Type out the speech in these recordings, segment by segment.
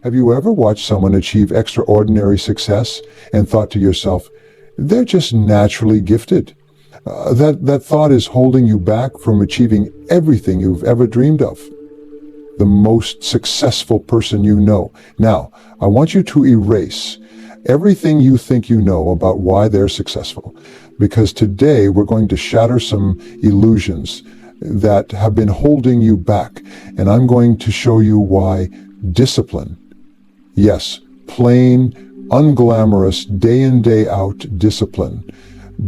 Have you ever watched someone achieve extraordinary success and thought to yourself, they're just naturally gifted? That thought is holding you back from achieving everything you've ever dreamed of. The most successful person you know. Now, I want you to erase everything you think you know about why they're successful, because today we're going to shatter some illusions that have been holding you back, and I'm going to show you why discipline, yes, plain, unglamorous, day in, day out discipline,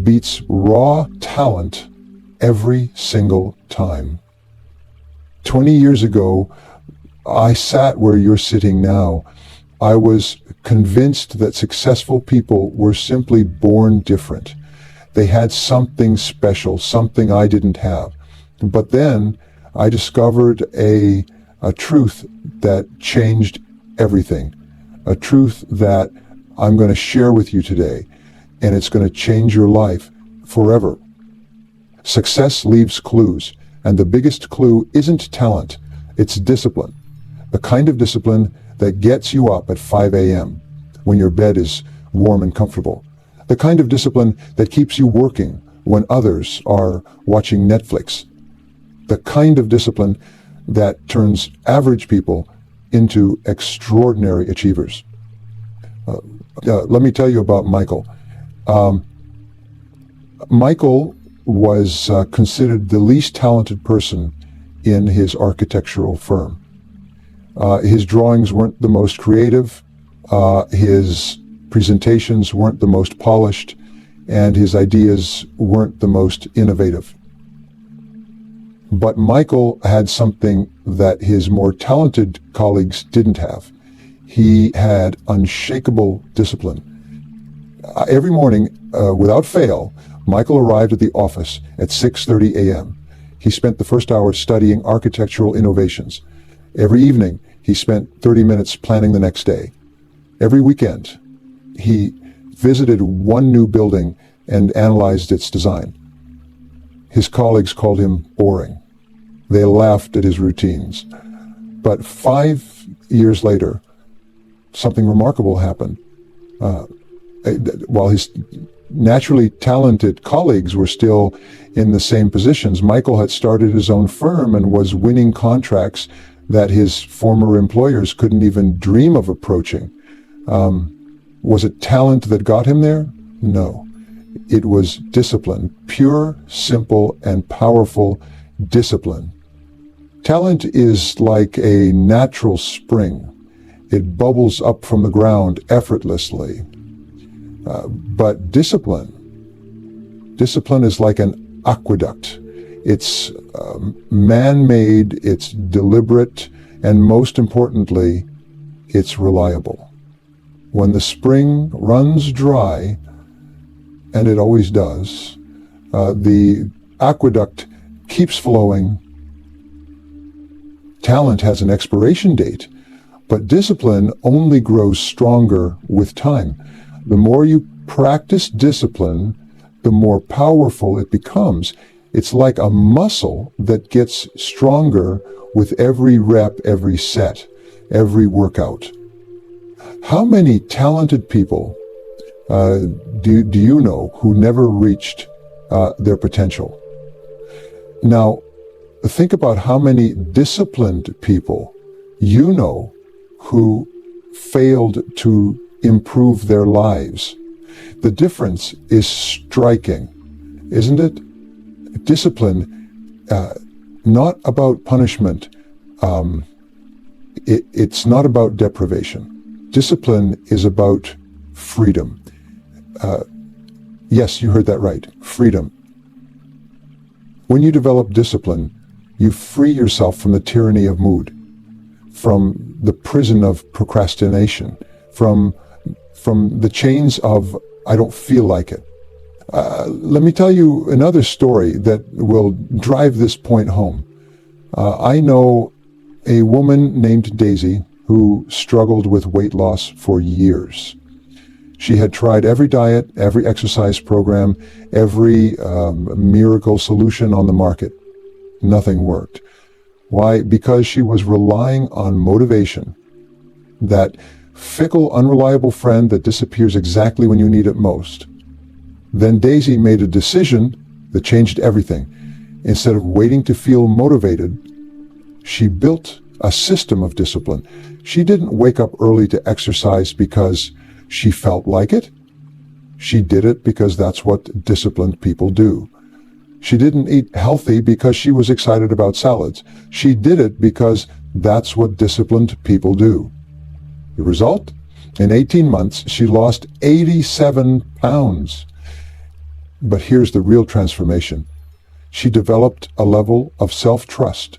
beats raw talent every single time. 20 years ago, I sat where you're sitting now. I was convinced that successful people were simply born different. They had something special, something I didn't have. But then I discovered a truth that changed everything, a truth that I'm going to share with you today, and it's going to change your life forever. Success leaves clues, and the biggest clue isn't talent, it's discipline. The kind of discipline that gets you up at 5 a.m. when your bed is warm and comfortable. The kind of discipline that keeps you working when others are watching Netflix. The kind of discipline that turns average people into extraordinary achievers. Let me tell you about Michael. Michael was considered the least talented person in his architectural firm. His drawings weren't the most creative, his presentations weren't the most polished, and his ideas weren't the most innovative. But Michael had something that his more talented colleagues didn't have. He had unshakable discipline. Every morning, without fail, Michael arrived at the office at 6:30 a.m. He spent the first hour studying architectural innovations. Every evening, he spent 30 minutes planning the next day. Every weekend, he visited one new building and analyzed its design. His colleagues called him boring. They laughed at his routines. But 5 years later, something remarkable happened. While his naturally talented colleagues were still in the same positions, Michael had started his own firm and was winning contracts that his former employers couldn't even dream of approaching. Was it talent that got him there? No. It was discipline, pure, simple, and powerful discipline. Talent is like a natural spring. It bubbles up from the ground effortlessly. But discipline is like an aqueduct. It's man-made, it's deliberate, and most importantly, it's reliable. When the spring runs dry, and it always does, the aqueduct keeps flowing. Talent has an expiration date, but discipline only grows stronger with time. The more you practice discipline, the more powerful it becomes. It's like a muscle that gets stronger with every rep, every set, every workout. How many talented people do you know who never reached their potential? Now, think about how many disciplined people you know who failed to improve their lives. The difference is striking, isn't it? Discipline, not about punishment. It's not about deprivation. Discipline is about freedom. Yes, you heard that right. Freedom. When you develop discipline, you free yourself from the tyranny of mood, from the prison of procrastination, from the chains of I don't feel like it. Let me tell you another story that will drive this point home. I know a woman named Daisy who struggled with weight loss for years. She had tried every diet, every exercise program, every miracle solution on the market. Nothing worked. Why? Because she was relying on motivation that fickle, unreliable friend that disappears exactly when you need it most. Then Daisy made a decision that changed everything. Instead of waiting to feel motivated, she built a system of discipline. She didn't wake up early to exercise because she felt like it. She did it because that's what disciplined people do. She didn't eat healthy because she was excited about salads. She did it because that's what disciplined people do. The result? In 18 months, she lost 87 pounds. But here's the real transformation. She developed a level of self-trust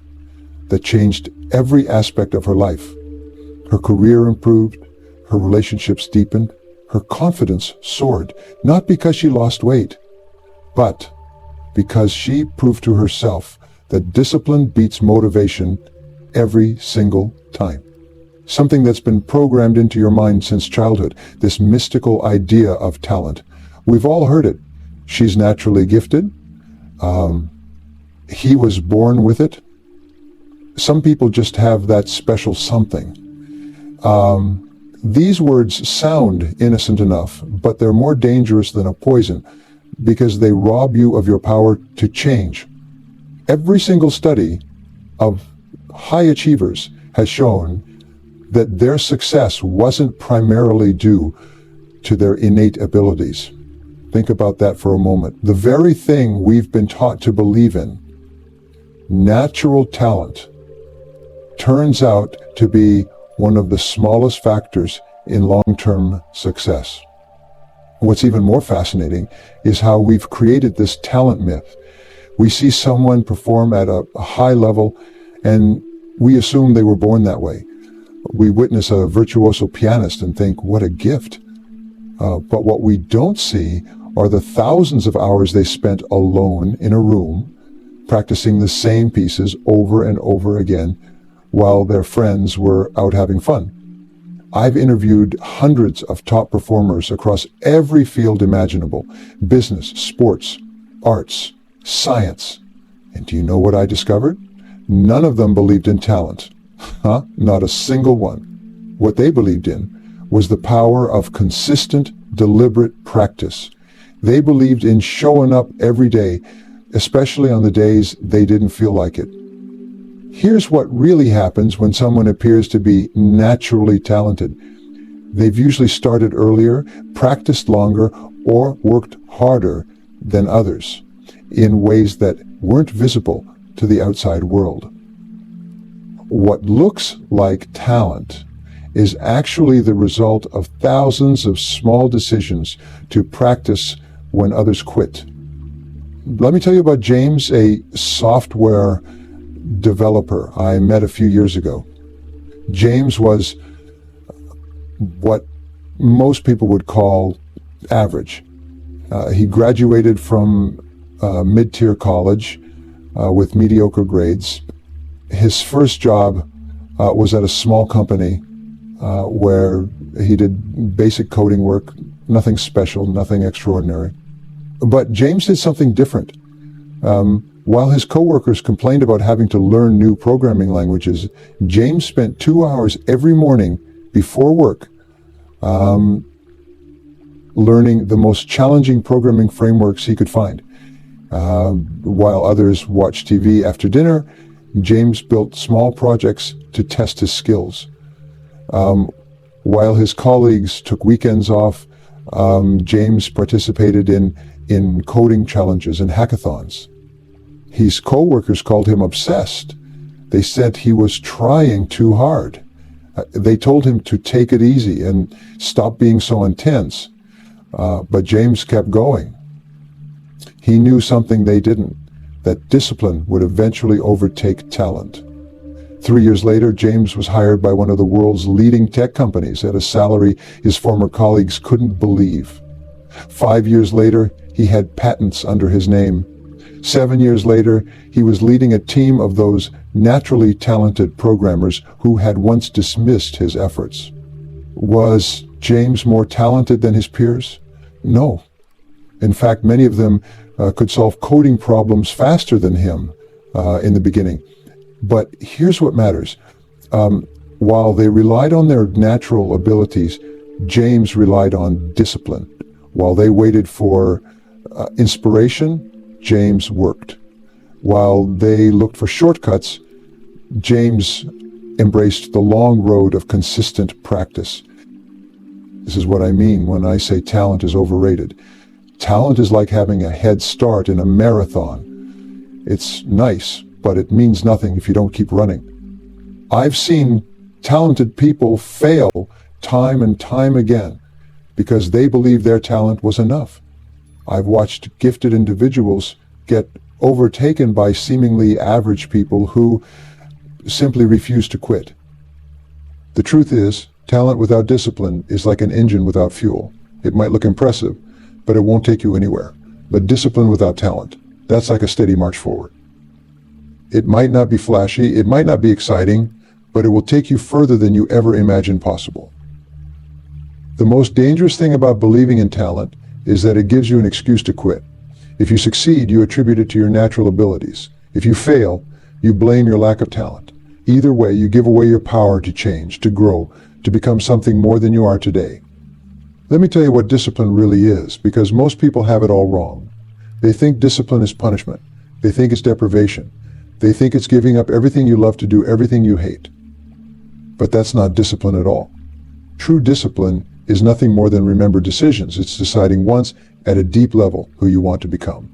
that changed every aspect of her life. Her career improved, her relationships deepened, her confidence soared, not because she lost weight, but because she proved to herself that discipline beats motivation every single time. Something that's been programmed into your mind since childhood, this mystical idea of talent. We've all heard it. She's naturally gifted. He was born with it. Some people just have that special something. These words sound innocent enough, but they're more dangerous than a poison because they rob you of your power to change. Every single study of high achievers has shown that their success wasn't primarily due to their innate abilities. Think about that for a moment. The very thing we've been taught to believe in, natural talent, turns out to be one of the smallest factors in long-term success. What's even more fascinating is how we've created this talent myth. We see someone perform at a high level and we assume they were born that way. We witness a virtuoso pianist and think, what a gift. But what we don't see are the thousands of hours they spent alone in a room, practicing the same pieces over and over again while their friends were out having fun. I've interviewed hundreds of top performers across every field imaginable: business, sports, arts, science. And do you know what I discovered? None of them believed in talent. Not a single one. What they believed in was the power of consistent, deliberate practice. They believed in showing up every day, especially on the days they didn't feel like it. Here's what really happens when someone appears to be naturally talented. They've usually started earlier, practiced longer, or worked harder than others in ways that weren't visible to the outside world. What looks like talent is actually the result of thousands of small decisions to practice when others quit. Let me tell you about James, a software developer I met a few years ago. James was what most people would call average. He graduated from mid-tier college with mediocre grades. His first job was at a small company where he did basic coding work, nothing special, nothing extraordinary. But James did something different. While his coworkers complained about having to learn new programming languages, James spent 2 hours every morning before work learning the most challenging programming frameworks he could find. While others watched TV after dinner, James built small projects to test his skills. While his colleagues took weekends off, James participated in coding challenges and hackathons. His co-workers called him obsessed. They said he was trying too hard. They told him to take it easy and stop being so intense. But James kept going. He knew something they didn't, that discipline would eventually overtake talent. 3 years later, James was hired by one of the world's leading tech companies at a salary his former colleagues couldn't believe. 5 years later, he had patents under his name. 7 years later, he was leading a team of those naturally talented programmers who had once dismissed his efforts. Was James more talented than his peers? No. In fact, many of them could solve coding problems faster than him in the beginning. But here's what matters. While they relied on their natural abilities, James relied on discipline. While they waited for inspiration, James worked. While they looked for shortcuts, James embraced the long road of consistent practice. This is what I mean when I say talent is overrated. Talent is like having a head start in a marathon. It's nice, but it means nothing if you don't keep running. I've seen talented people fail time and time again because they believed their talent was enough. I've watched gifted individuals get overtaken by seemingly average people who simply refuse to quit. The truth is, talent without discipline is like an engine without fuel. It might look impressive, but it won't take you anywhere. But discipline without talent, that's like a steady march forward. It might not be flashy, it might not be exciting, but it will take you further than you ever imagined possible. The most dangerous thing about believing in talent is that it gives you an excuse to quit. If you succeed, you attribute it to your natural abilities. If you fail, you blame your lack of talent. Either way, you give away your power to change, to grow, to become something more than you are today. Let me tell you what discipline really is, because most people have it all wrong. They think discipline is punishment. They think it's deprivation. They think it's giving up everything you love to do everything you hate. But that's not discipline at all. True discipline is nothing more than remembered decisions. It's deciding once at a deep level who you want to become,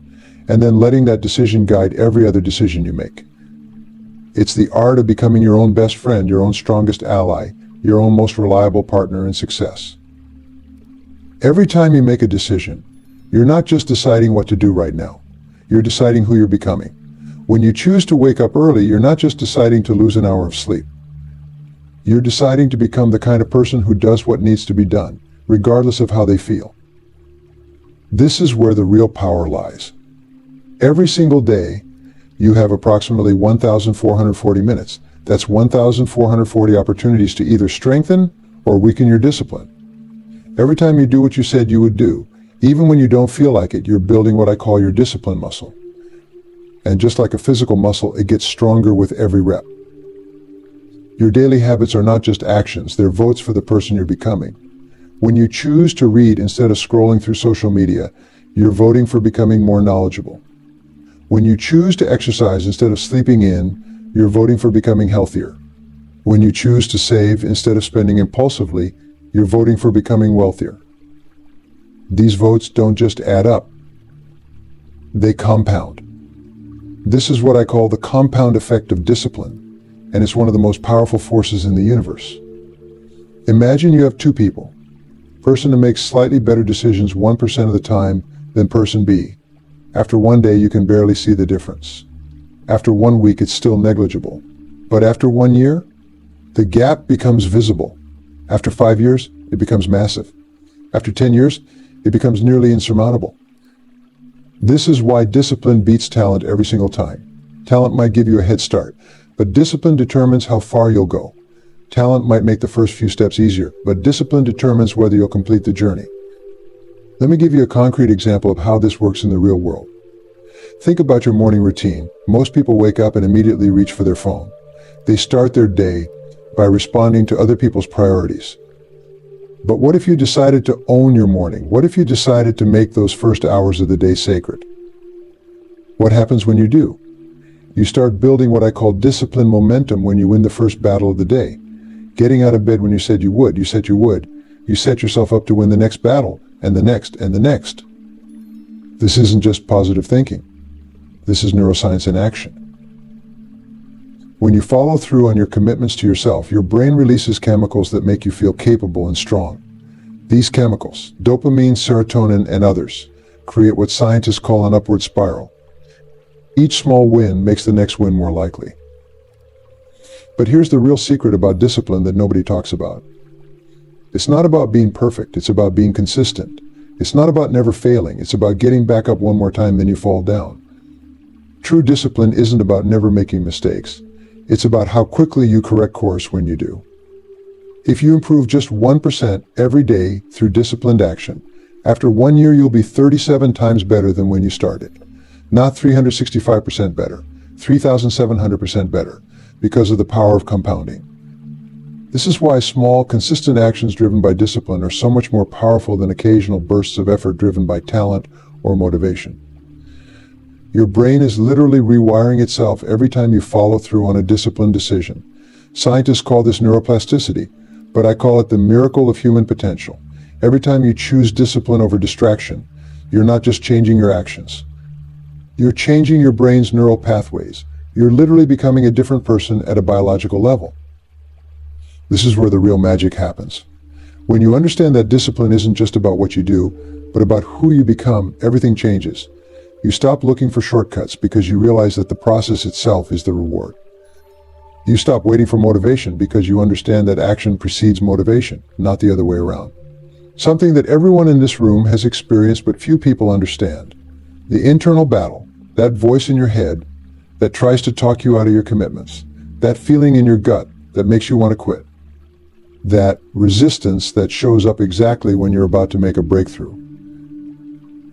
and then letting that decision guide every other decision you make. It's the art of becoming your own best friend, your own strongest ally, your own most reliable partner in success. Every time you make a decision, you're not just deciding what to do right now. You're deciding who you're becoming. When you choose to wake up early, you're not just deciding to lose an hour of sleep. You're deciding to become the kind of person who does what needs to be done, regardless of how they feel. This is where the real power lies. Every single day, you have approximately 1,440 minutes. That's 1,440 opportunities to either strengthen or weaken your discipline. Every time you do what you said you would do, even when you don't feel like it, you're building what I call your discipline muscle. And just like a physical muscle, it gets stronger with every rep. Your daily habits are not just actions, they're votes for the person you're becoming. When you choose to read instead of scrolling through social media, you're voting for becoming more knowledgeable. When you choose to exercise instead of sleeping in, you're voting for becoming healthier. When you choose to save instead of spending impulsively, you're voting for becoming wealthier. These votes don't just add up, they compound. This is what I call the compound effect of discipline, and it's one of the most powerful forces in the universe. Imagine you have two people. Person A makes slightly better decisions 1% of the time than person B. After one day, you can barely see the difference. After 1 week, it's still negligible. But after 1 year, the gap becomes visible. After 5 years, it becomes massive. After 10 years, it becomes nearly insurmountable. This is why discipline beats talent every single time. Talent might give you a head start, but discipline determines how far you'll go. Talent might make the first few steps easier, but discipline determines whether you'll complete the journey. Let me give you a concrete example of how this works in the real world. Think about your morning routine. Most people wake up and immediately reach for their phone. They start their day by responding to other people's priorities. But what if you decided to own your morning? What if you decided to make those first hours of the day sacred? What happens when you do? You start building what I call discipline momentum when you win the first battle of the day. Getting out of bed when you said you would, you said you would. You set yourself up to win the next battle, and the next, and the next. This isn't just positive thinking. This is neuroscience in action. When you follow through on your commitments to yourself, your brain releases chemicals that make you feel capable and strong. These chemicals, dopamine, serotonin, and others, create what scientists call an upward spiral. Each small win makes the next win more likely. But here's the real secret about discipline that nobody talks about. It's not about being perfect, it's about being consistent. It's not about never failing, it's about getting back up one more time than you fall down. True discipline isn't about never making mistakes. It's about how quickly you correct course when you do. If you improve just 1% every day through disciplined action, after 1 year you'll be 37 times better than when you started. Not 365% better, 3,700% better, because of the power of compounding. This is why small, consistent actions driven by discipline are so much more powerful than occasional bursts of effort driven by talent or motivation. Your brain is literally rewiring itself every time you follow through on a disciplined decision. Scientists call this neuroplasticity, but I call it the miracle of human potential. Every time you choose discipline over distraction, you're not just changing your actions. You're changing your brain's neural pathways. You're literally becoming a different person at a biological level. This is where the real magic happens. When you understand that discipline isn't just about what you do, but about who you become, everything changes. You stop looking for shortcuts because you realize that the process itself is the reward. You stop waiting for motivation because you understand that action precedes motivation, not the other way around. Something that everyone in this room has experienced but few people understand. The internal battle, that voice in your head that tries to talk you out of your commitments, that feeling in your gut that makes you want to quit, that resistance that shows up exactly when you're about to make a breakthrough.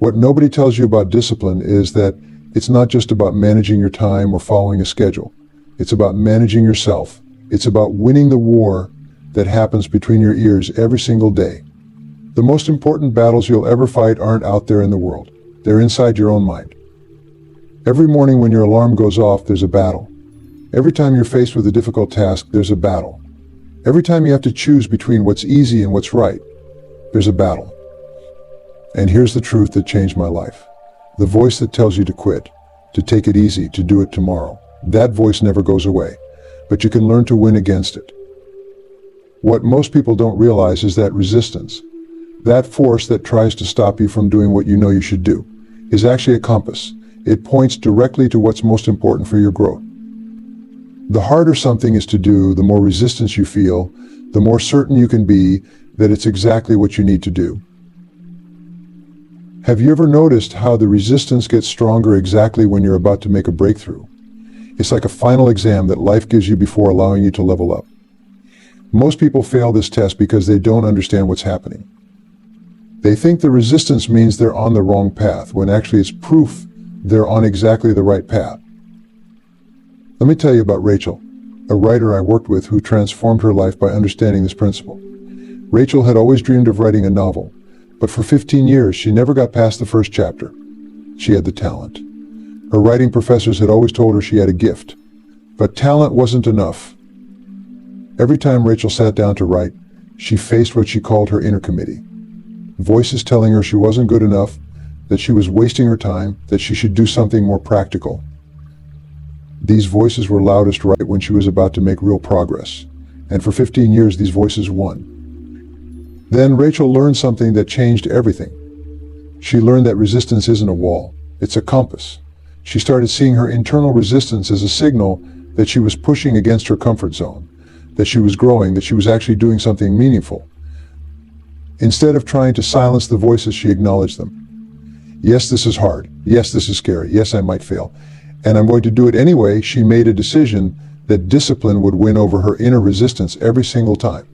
What nobody tells you about discipline is that it's not just about managing your time or following a schedule. It's about managing yourself. It's about winning the war that happens between your ears every single day. The most important battles you'll ever fight aren't out there in the world. They're inside your own mind. Every morning when your alarm goes off, there's a battle. Every time you're faced with a difficult task, there's a battle. Every time you have to choose between what's easy and what's right, there's a battle. And here's the truth that changed my life. The voice that tells you to quit, to take it easy, to do it tomorrow. That voice never goes away, but you can learn to win against it. What most people don't realize is that resistance, that force that tries to stop you from doing what you know you should do, is actually a compass. It points directly to what's most important for your growth. The harder something is to do, the more resistance you feel, the more certain you can be that it's exactly what you need to do. Have you ever noticed how the resistance gets stronger exactly when you're about to make a breakthrough? It's like a final exam that life gives you before allowing you to level up. Most people fail this test because they don't understand what's happening. They think the resistance means they're on the wrong path, when actually it's proof they're on exactly the right path. Let me tell you about Rachel, a writer I worked with who transformed her life by understanding this principle. Rachel had always dreamed of writing a novel, but for 15 years she never got past the first chapter. She had the talent. Her writing professors had always told her she had a gift, but talent wasn't enough. Every time Rachel sat down to write, she faced what she called her inner committee. Voices telling her she wasn't good enough, that she was wasting her time, that she should do something more practical. These voices were loudest right when she was about to make real progress, and for 15 years these voices won. Then Rachel learned something that changed everything. She learned that resistance isn't a wall, it's a compass. She started seeing her internal resistance as a signal that she was pushing against her comfort zone, that she was growing, that she was actually doing something meaningful. Instead of trying to silence the voices, she acknowledged them. Yes, this is hard. Yes, this is scary. Yes, I might fail. And I'm going to do it anyway. She made a decision that discipline would win over her inner resistance every single time.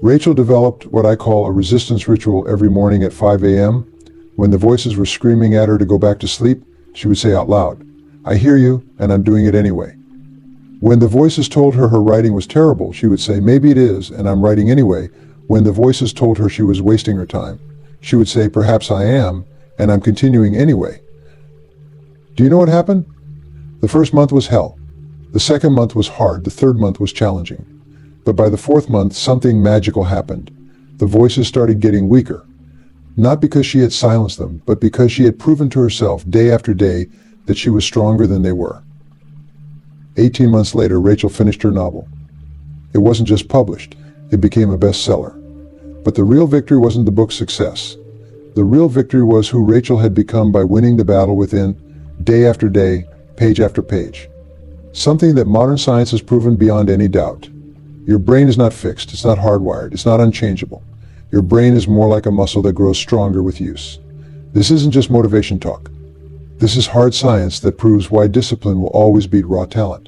Rachel developed what I call a resistance ritual every morning at 5 a.m. When the voices were screaming at her to go back to sleep, she would say out loud, "I hear you, and I'm doing it anyway." When the voices told her her writing was terrible, she would say, "Maybe it is, and I'm writing anyway." When the voices told her she was wasting her time, she would say, "Perhaps I am, and I'm continuing anyway." Do you know what happened? The first month was hell. The second month was hard. The third month was challenging. But by the fourth month, something magical happened. The voices started getting weaker. Not because she had silenced them, but because she had proven to herself day after day that she was stronger than they were. 18 months later, Rachel finished her novel. It wasn't just published, it became a bestseller. But the real victory wasn't the book's success. The real victory was who Rachel had become by winning the battle within, day after day, page after page. Something that modern science has proven beyond any doubt. Your brain is not fixed, it's not hardwired, it's not unchangeable. Your brain is more like a muscle that grows stronger with use. This isn't just motivation talk. This is hard science that proves why discipline will always beat raw talent.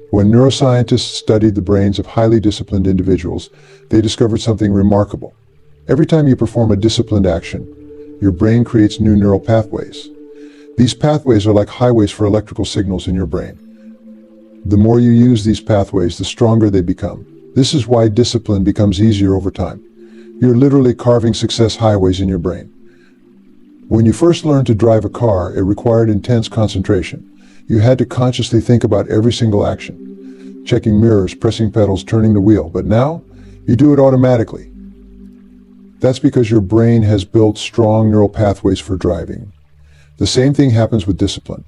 When neuroscientists studied the brains of highly disciplined individuals, they discovered something remarkable. Every time you perform a disciplined action, your brain creates new neural pathways. These pathways are like highways for electrical signals in your brain. The more you use these pathways, the stronger they become. This is why discipline becomes easier over time. You're literally carving success highways in your brain. When you first learned to drive a car, it required intense concentration. You had to consciously think about every single action, checking mirrors, pressing pedals, turning the wheel. But now, you do it automatically. That's because your brain has built strong neural pathways for driving. The same thing happens with discipline.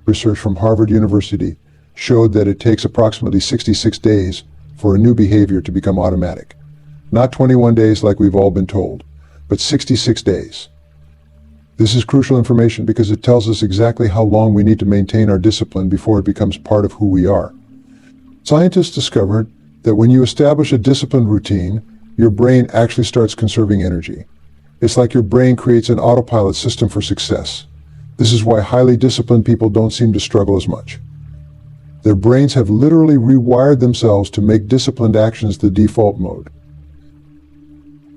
Research from Harvard University showed that it takes approximately 66 days for a new behavior to become automatic. Not 21 days like we've all been told, but 66 days. This is crucial information because it tells us exactly how long we need to maintain our discipline before it becomes part of who we are. Scientists discovered that when you establish a disciplined routine, your brain actually starts conserving energy. It's like your brain creates an autopilot system for success. This is why highly disciplined people don't seem to struggle as much. Their brains have literally rewired themselves to make disciplined actions the default mode.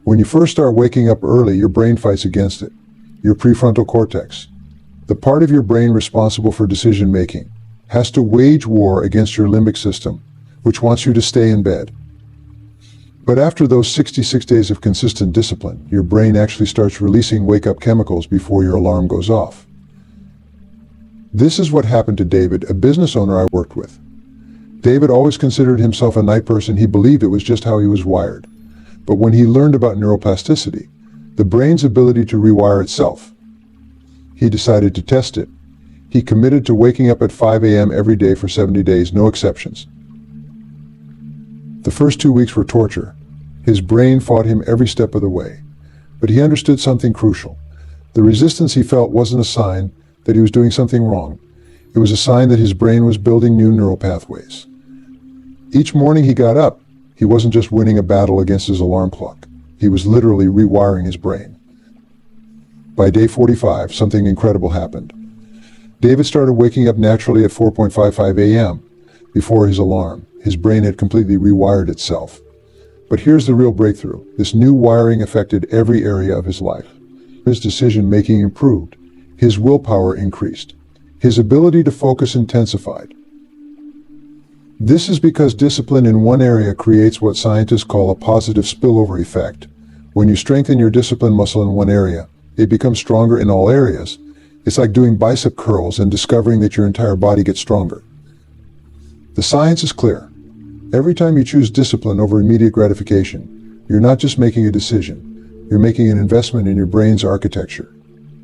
When you first start waking up early, your brain fights against it. Your prefrontal cortex, the part of your brain responsible for decision making, has to wage war against your limbic system, which wants you to stay in bed. But after those 66 days of consistent discipline, your brain actually starts releasing wake-up chemicals before your alarm goes off. This is what happened to David, a business owner I worked with. David always considered himself a night person. He believed it was just how he was wired. But when he learned about neuroplasticity, the brain's ability to rewire itself, he decided to test it. He committed to waking up at 5 a.m. every day for 70 days, no exceptions. The first 2 weeks were torture. His brain fought him every step of the way. But he understood something crucial. The resistance he felt wasn't a sign that he was doing something wrong. It was a sign that his brain was building new neural pathways. Each morning he got up, he wasn't just winning a battle against his alarm clock. He was literally rewiring his brain. By day 45, something incredible happened. David started waking up naturally at 4:55 a.m. before his alarm. His brain had completely rewired itself. But here's the real breakthrough. This new wiring affected every area of his life. His decision-making improved. His willpower increased. His ability to focus intensified. This is because discipline in one area creates what scientists call a positive spillover effect. When you strengthen your discipline muscle in one area, it becomes stronger in all areas. It's like doing bicep curls and discovering that your entire body gets stronger. The science is clear. Every time you choose discipline over immediate gratification, you're not just making a decision, you're making an investment in your brain's architecture.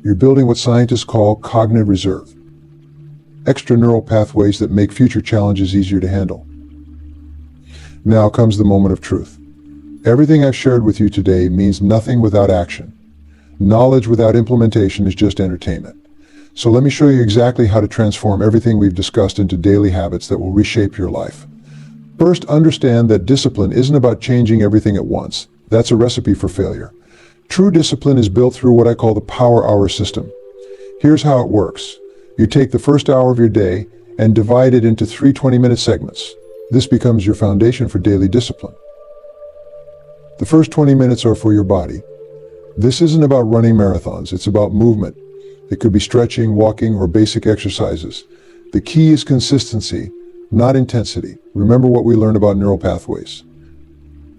You're building what scientists call cognitive reserve, extra neural pathways that make future challenges easier to handle. Now comes the moment of truth. Everything I've shared with you today means nothing without action. Knowledge without implementation is just entertainment. So let me show you exactly how to transform everything we've discussed into daily habits that will reshape your life. First, understand that discipline isn't about changing everything at once. That's a recipe for failure. True discipline is built through what I call the power hour system. Here's how it works. You take the first hour of your day and divide it into 3 20-minute segments. This becomes your foundation for daily discipline. The first 20 minutes are for your body. This isn't about running marathons, it's about movement. It could be stretching, walking, or basic exercises. The key is consistency, not intensity. Remember what we learned about neural pathways.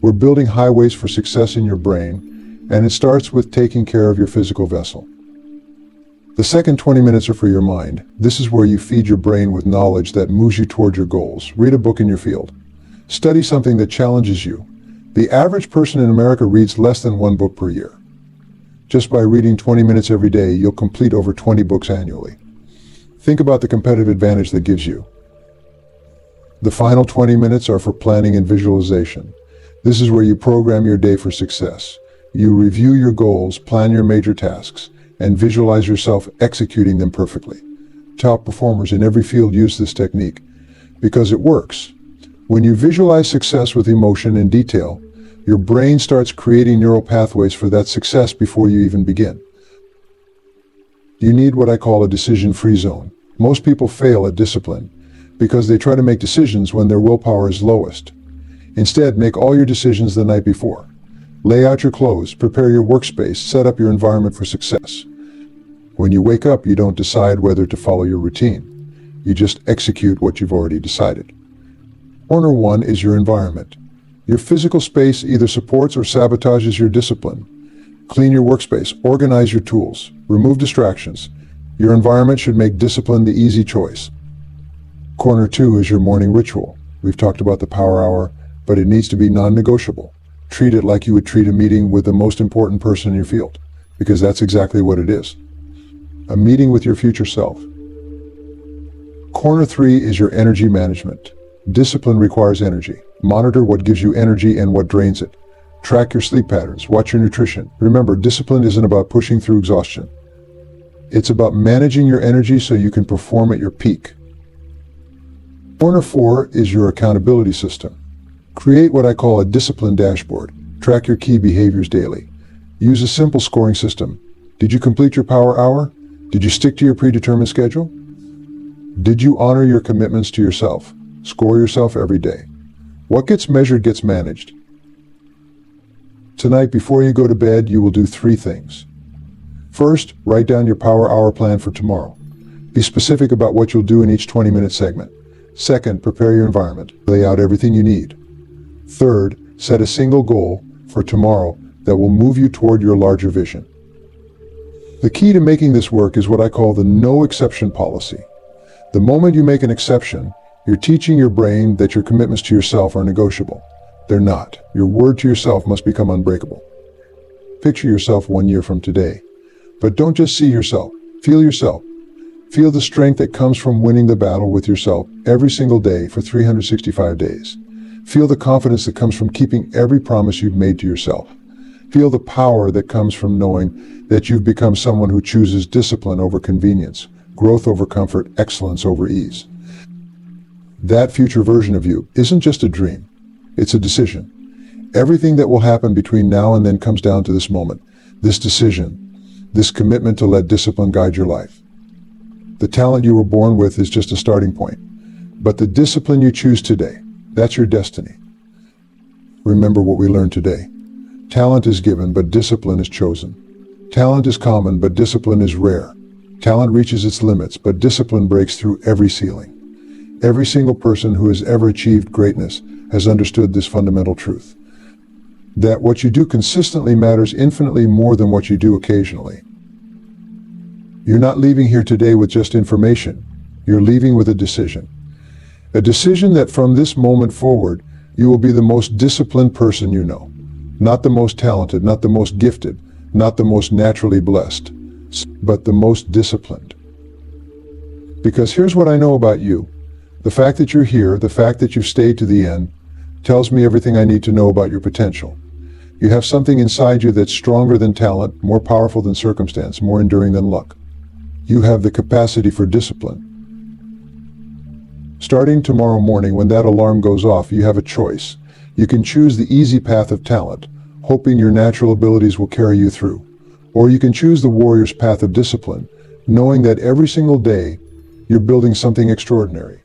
We're building highways for success in your brain, and it starts with taking care of your physical vessel. The second 20 minutes are for your mind. This is where you feed your brain with knowledge that moves you toward your goals. Read a book in your field. Study something that challenges you. The average person in America reads less than 1 book per year. Just by reading 20 minutes every day, you'll complete over 20 books annually. Think about the competitive advantage that gives you. The final 20 minutes are for planning and visualization. This is where you program your day for success. You review your goals, plan your major tasks, and visualize yourself executing them perfectly. Top performers in every field use this technique because it works. When you visualize success with emotion and detail, your brain starts creating neural pathways for that success before you even begin. You need what I call a decision-free zone. Most people fail at discipline because they try to make decisions when their willpower is lowest. Instead, make all your decisions the night before. Lay out your clothes, prepare your workspace, set up your environment for success. When you wake up, you don't decide whether to follow your routine. You just execute what you've already decided. Corner 1 is your environment. Your physical space either supports or sabotages your discipline. Clean your workspace, organize your tools, remove distractions. Your environment should make discipline the easy choice. Corner 2 is your morning ritual. We've talked about the power hour, but it needs to be non-negotiable. Treat it like you would treat a meeting with the most important person in your field, because that's exactly what it is. A meeting with your future self. Corner 3 is your energy management. Discipline requires energy. Monitor what gives you energy and what drains it. Track your sleep patterns. Watch your nutrition. Remember, discipline isn't about pushing through exhaustion. It's about managing your energy so you can perform at your peak. Corner 4 is your accountability system. Create what I call a discipline dashboard. Track your key behaviors daily. Use a simple scoring system. Did you complete your power hour? Did you stick to your predetermined schedule? Did you honor your commitments to yourself? Score yourself every day. What gets measured gets managed. Tonight, before you go to bed, you will do 3 things. First, write down your power hour plan for tomorrow. Be specific about what you'll do in each 20-minute segment. Second, prepare your environment. Lay out everything you need. Third, set a single goal for tomorrow that will move you toward your larger vision. The key to making this work is what I call the no exception policy. The moment you make an exception, you're teaching your brain that your commitments to yourself are negotiable. They're not. Your word to yourself must become unbreakable. Picture yourself 1 year from today. But don't just see yourself. Feel yourself. Feel the strength that comes from winning the battle with yourself every single day for 365 days. Feel the confidence that comes from keeping every promise you've made to yourself. Feel the power that comes from knowing that you've become someone who chooses discipline over convenience, growth over comfort, excellence over ease. That future version of you isn't just a dream. It's a decision. Everything that will happen between now and then comes down to this moment, this decision, this commitment to let discipline guide your life. The talent you were born with is just a starting point. But the discipline you choose today, that's your destiny. Remember what we learned today. Talent is given, but discipline is chosen. Talent is common, but discipline is rare. Talent reaches its limits, but discipline breaks through every ceiling. Every single person who has ever achieved greatness has understood this fundamental truth. That what you do consistently matters infinitely more than what you do occasionally. You're not leaving here today with just information. You're leaving with a decision. A decision that from this moment forward, you will be the most disciplined person you know. Not the most talented, not the most gifted, not the most naturally blessed, but the most disciplined. Because here's what I know about you. The fact that you're here, the fact that you've stayed to the end, tells me everything I need to know about your potential. You have something inside you that's stronger than talent, more powerful than circumstance, more enduring than luck. You have the capacity for discipline. Starting tomorrow morning, when that alarm goes off, you have a choice. You can choose the easy path of talent, hoping your natural abilities will carry you through. Or you can choose the warrior's path of discipline, knowing that every single day, you're building something extraordinary.